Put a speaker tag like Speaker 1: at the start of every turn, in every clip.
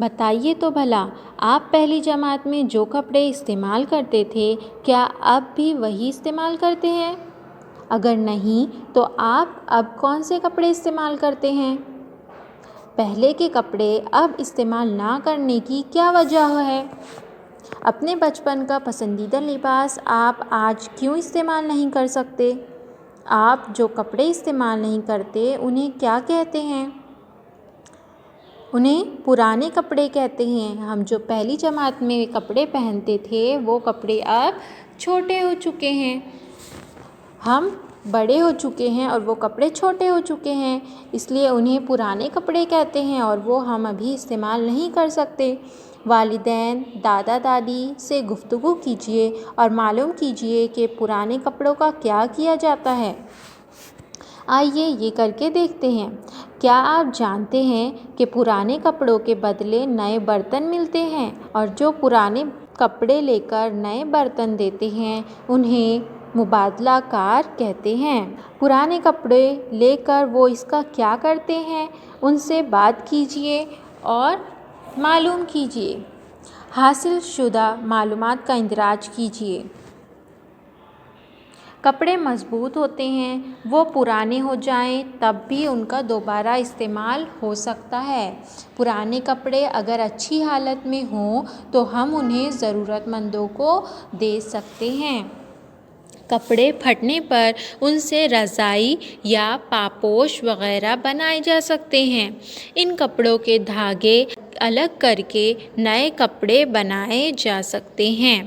Speaker 1: بتائیے تو بھلا، آپ پہلی جماعت میں جو کپڑے استعمال کرتے تھے کیا اب بھی وہی استعمال کرتے ہیں؟ اگر نہیں تو آپ اب کون سے کپڑے استعمال کرتے ہیں؟ پہلے کے کپڑے اب استعمال نہ کرنے کی کیا وجہ ہے؟ اپنے بچپن کا پسندیدہ لباس آپ آج کیوں استعمال نہیں کر سکتے؟ آپ جو کپڑے استعمال نہیں کرتے انہیں کیا کہتے ہیں؟ انہیں پرانے کپڑے کہتے ہیں۔ ہم جو پہلی جماعت میں کپڑے پہنتے تھے وہ کپڑے اب چھوٹے ہو چکے ہیں۔ ہم بڑے ہو چکے ہیں اور وہ کپڑے چھوٹے ہو چکے ہیں، اس لیے انہیں پرانے کپڑے کہتے ہیں اور وہ ہم ابھی استعمال نہیں کر سکتے۔ والدین، دادا دادی سے گفتگو کیجیے اور معلوم کیجیے کہ پرانے کپڑوں کا کیا کیا جاتا ہے۔ آئیے یہ کر کے دیکھتے ہیں۔ کیا آپ جانتے ہیں کہ پرانے کپڑوں کے بدلے نئے برتن ملتے ہیں اور جو پرانے کپڑے لے کر نئے برتن دیتے ہیں انہیں مبادلہ کار کہتے ہیں۔ پرانے کپڑے لے کر وہ اس کا کیا کرتے ہیں ان سے بات کیجیے اور معلوم کیجیے۔ حاصل شدہ معلومات کا اندراج کیجیے۔ کپڑے مضبوط ہوتے ہیں، وہ پرانے ہو جائیں تب بھی ان کا دوبارہ استعمال ہو سکتا ہے۔ پرانے کپڑے اگر اچھی حالت میں ہوں تو ہم انہیں ضرورت مندوں کو دے سکتے ہیں۔ کپڑے پھٹنے پر ان سے رضائی یا پاپوش وغیرہ بنائے جا سکتے ہیں۔ ان کپڑوں کے دھاگے الگ کر کے نئے کپڑے بنائے جا سکتے ہیں۔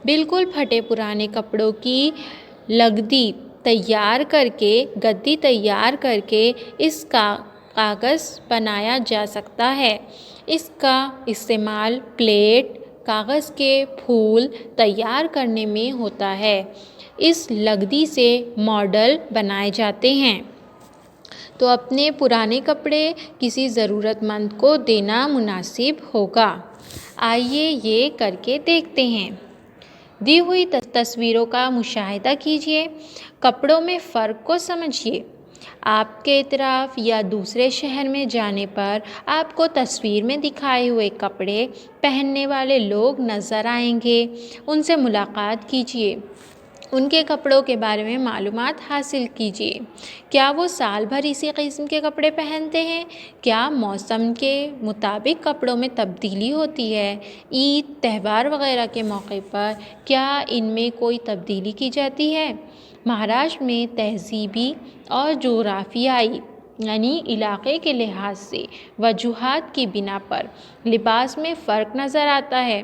Speaker 1: بالکل پھٹے پرانے کپڑوں کی گدی تیار کر کے اس کا کاغذ بنایا جا سکتا ہے۔ اس کا استعمال پلیٹ، کاغذ کے پھول تیار کرنے میں ہوتا ہے۔ اس لگدی سے ماڈل بنائے جاتے ہیں۔ تو اپنے پرانے کپڑے کسی ضرورت مند کو دینا مناسب ہوگا۔ آئیے یہ کر کے دیکھتے ہیں۔ دی ہوئی تصویروں کا مشاہدہ کیجیے۔ کپڑوں میں فرق کو سمجھیے۔ آپ کے اطراف یا دوسرے شہر میں جانے پر آپ کو تصویر میں دکھائے ہوئے کپڑے پہننے والے لوگ نظر آئیں گے۔ ان سے ملاقات کیجیے۔ ان کے کپڑوں کے بارے میں معلومات حاصل کیجیے۔ کیا وہ سال بھر اسی قسم کے کپڑے پہنتے ہیں؟ کیا موسم کے مطابق کپڑوں میں تبدیلی ہوتی ہے؟ عید، تہوار وغیرہ کے موقع پر کیا ان میں کوئی تبدیلی کی جاتی ہے؟ مہاراشٹر میں تہذیبی اور جغرافیائی یعنی علاقے کے لحاظ سے وجوہات کی بنا پر لباس میں فرق نظر آتا ہے۔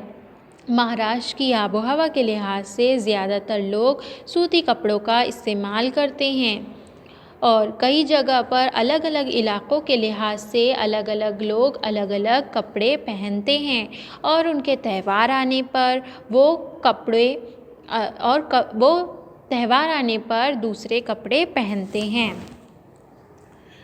Speaker 1: مہاراشٹر کی آب و ہوا کے لحاظ سے زیادہ تر لوگ سوتی کپڑوں کا استعمال کرتے ہیں اور کئی جگہ پر الگ الگ علاقوں کے لحاظ سے الگ الگ لوگ الگ الگ کپڑے پہنتے ہیں اور ان کے تہوار آنے پر دوسرے کپڑے پہنتے ہیں۔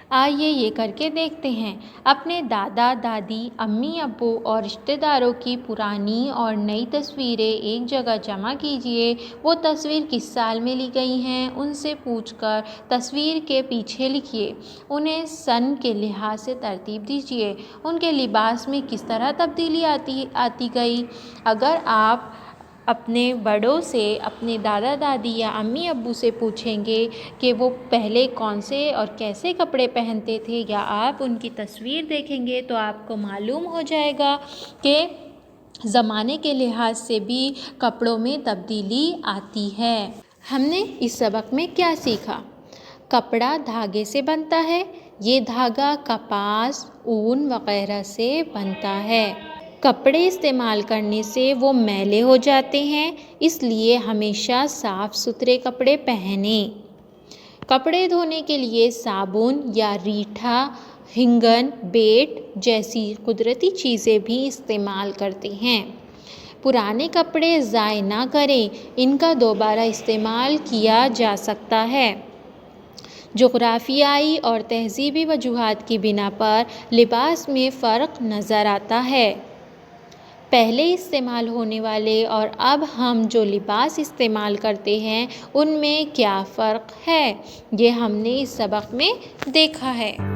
Speaker 1: آئیے یہ کر کے دیکھتے ہیں۔ اپنے دادا دادی، امی ابو اور رشتہ داروں کی پرانی اور نئی تصویریں ایک جگہ جمع کیجیے۔ وہ تصویر کس سال میں لی گئی ہیں ان سے پوچھ کر تصویر کے پیچھے لکھیے۔ انہیں سن کے لحاظ سے ترتیب دیجیے۔ ان کے لباس میں کس طرح تبدیلی آتی گئی۔ اگر آپ اپنے بڑوں سے، اپنے دادا دادی یا امی ابو سے پوچھیں گے کہ وہ پہلے کون سے اور کیسے کپڑے پہنتے تھے یا آپ ان کی تصویر دیکھیں گے تو آپ کو معلوم ہو جائے گا کہ زمانے کے لحاظ سے بھی کپڑوں میں تبدیلی آتی ہے۔ ہم نے اس سبق میں کیا سیکھا؟ کپڑا دھاگے سے بنتا ہے۔ یہ دھاگا کپاس، اون وغیرہ سے بنتا ہے۔ کپڑے استعمال کرنے سے وہ میلے ہو جاتے ہیں، اس لیے ہمیشہ صاف ستھرے کپڑے پہنیں۔ کپڑے دھونے کے لیے صابن یا ریٹھا، ہینگن، بیٹ جیسی قدرتی چیزیں بھی استعمال کرتے ہیں۔ پرانے کپڑے ضائع نہ کریں، ان کا دوبارہ استعمال کیا جا سکتا ہے۔ جغرافیائی اور تہذیبی وجوہات کی بنا پر لباس میں فرق نظر آتا ہے۔ پہلے استعمال ہونے والے اور اب ہم جو لباس استعمال کرتے ہیں ان میں کیا فرق ہے، یہ ہم نے اس سبق میں دیکھا ہے۔